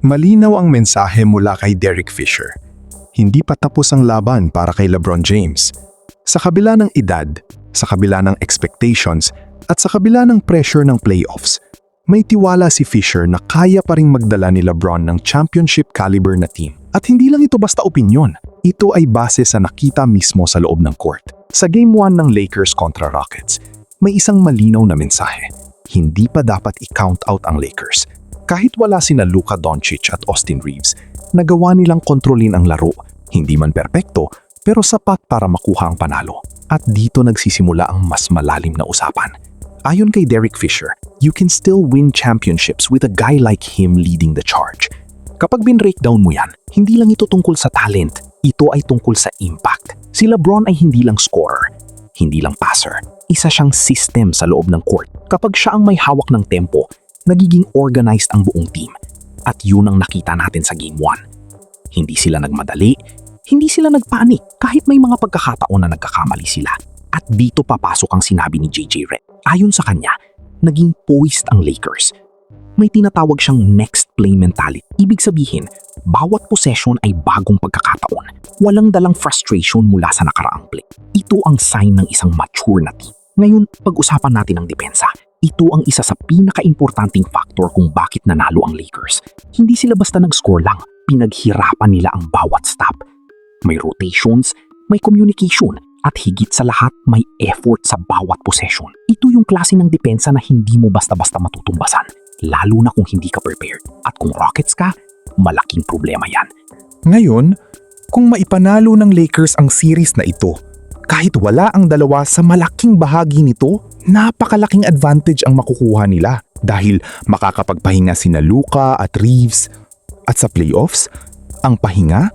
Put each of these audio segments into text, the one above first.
Malinaw ang mensahe mula kay Derek Fisher. Hindi pa tapos ang laban para kay LeBron James. Sa kabila ng edad, sa kabila ng expectations, at sa kabila ng pressure ng playoffs, may tiwala si Fisher na kaya pa ring magdala ni LeBron ng championship caliber na team. At hindi lang ito basta opinyon. Ito ay base sa nakita mismo sa loob ng court. Sa Game 1 ng Lakers kontra Rockets, may isang malinaw na mensahe. Hindi pa dapat i-count out ang Lakers. Kahit wala sina Luka Doncic at Austin Reeves, nagawa nilang kontrolin ang laro. Hindi man perpekto, pero sapat para makuha ang panalo. At dito nagsisimula ang mas malalim na usapan. Ayon kay Derek Fisher, you can still win championships with a guy like him leading the charge. Kapag bin-breakdown mo yan, hindi lang ito tungkol sa talent, ito ay tungkol sa impact. Si LeBron ay hindi lang scorer, hindi lang passer. Isa siyang system sa loob ng court. Kapag siya ang may hawak ng tempo, nagiging organized ang buong team. At yun ang nakita natin sa Game 1. Hindi sila nagmadali, hindi sila nagpanik kahit may mga pagkakataon na nagkakamali sila. At dito papasok ang sinabi ni JJ Redick. Ayon sa kanya, naging poised ang Lakers. May tinatawag siyang next play mentality. Ibig sabihin, bawat possession ay bagong pagkakataon. Walang dalang frustration mula sa nakaraang play. Ito ang sign ng isang mature na team. Ngayon, pag-usapan natin ang depensa. Ito ang isa sa pinaka-importanting factor kung bakit nanalo ang Lakers. Hindi sila basta nag-score lang. Pinaghirapan nila ang bawat stop. May rotations, may communication, at higit sa lahat, may effort sa bawat possession. Ito yung klase ng depensa na hindi mo basta-basta matutumbasan. Lalo na kung hindi ka prepared. At kung Rockets ka, malaking problema yan. Ngayon, kung maipanalo ng Lakers ang series na ito, kahit wala ang dalawa sa malaking bahagi nito, napakalaking advantage ang makukuha nila dahil makakapagpahinga sina Luka at Reeves. At sa playoffs, ang pahinga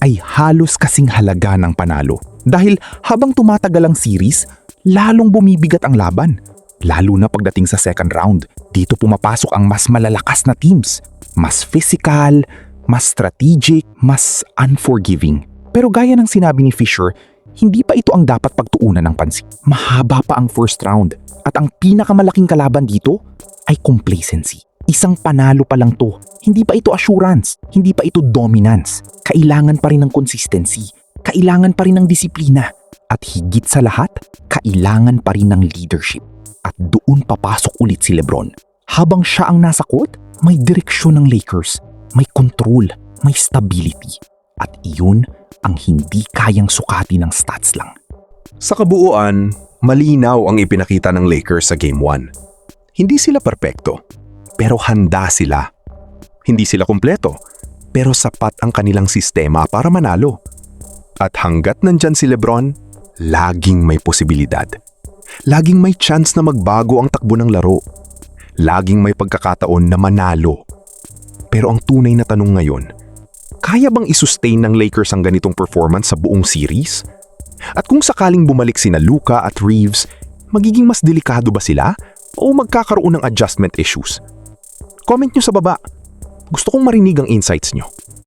ay halos kasing halaga ng panalo. Dahil habang tumatagal ang series, lalong bumibigat ang laban. Lalo na pagdating sa second round, dito pumapasok ang mas malalakas na teams. Mas physical, mas strategic, mas unforgiving. Pero gaya ng sinabi ni Fisher, hindi pa ito ang dapat pagtuunan ng pansin. Mahaba pa ang first round at ang pinakamalaking kalaban dito ay complacency. Isang panalo pa lang to. Hindi pa ito assurance, hindi pa ito dominance. Kailangan pa rin ng consistency, kailangan pa rin ng disiplina. At higit sa lahat, kailangan pa rin ng leadership. At doon papasok ulit si LeBron. Habang siya ang nasa court, may direksyon ng Lakers, may control, may stability. At iyon ang hindi kayang sukati ng stats lang. Sa kabuuan, malinaw ang ipinakita ng Lakers sa Game 1. Hindi sila perpekto, pero handa sila. Hindi sila kumpleto, pero sapat ang kanilang sistema para manalo. At hanggat nandyan si LeBron, laging may posibilidad. Laging may chance na magbago ang takbo ng laro. Laging may pagkakataon na manalo. Pero ang tunay na tanong ngayon, kaya bang isustain ng Lakers ang ganitong performance sa buong series? At kung sakaling bumalik sina Luka at Reeves, magiging mas delikado ba sila o magkakaroon ng adjustment issues? Comment nyo sa baba. Gusto kong marinig ang insights nyo.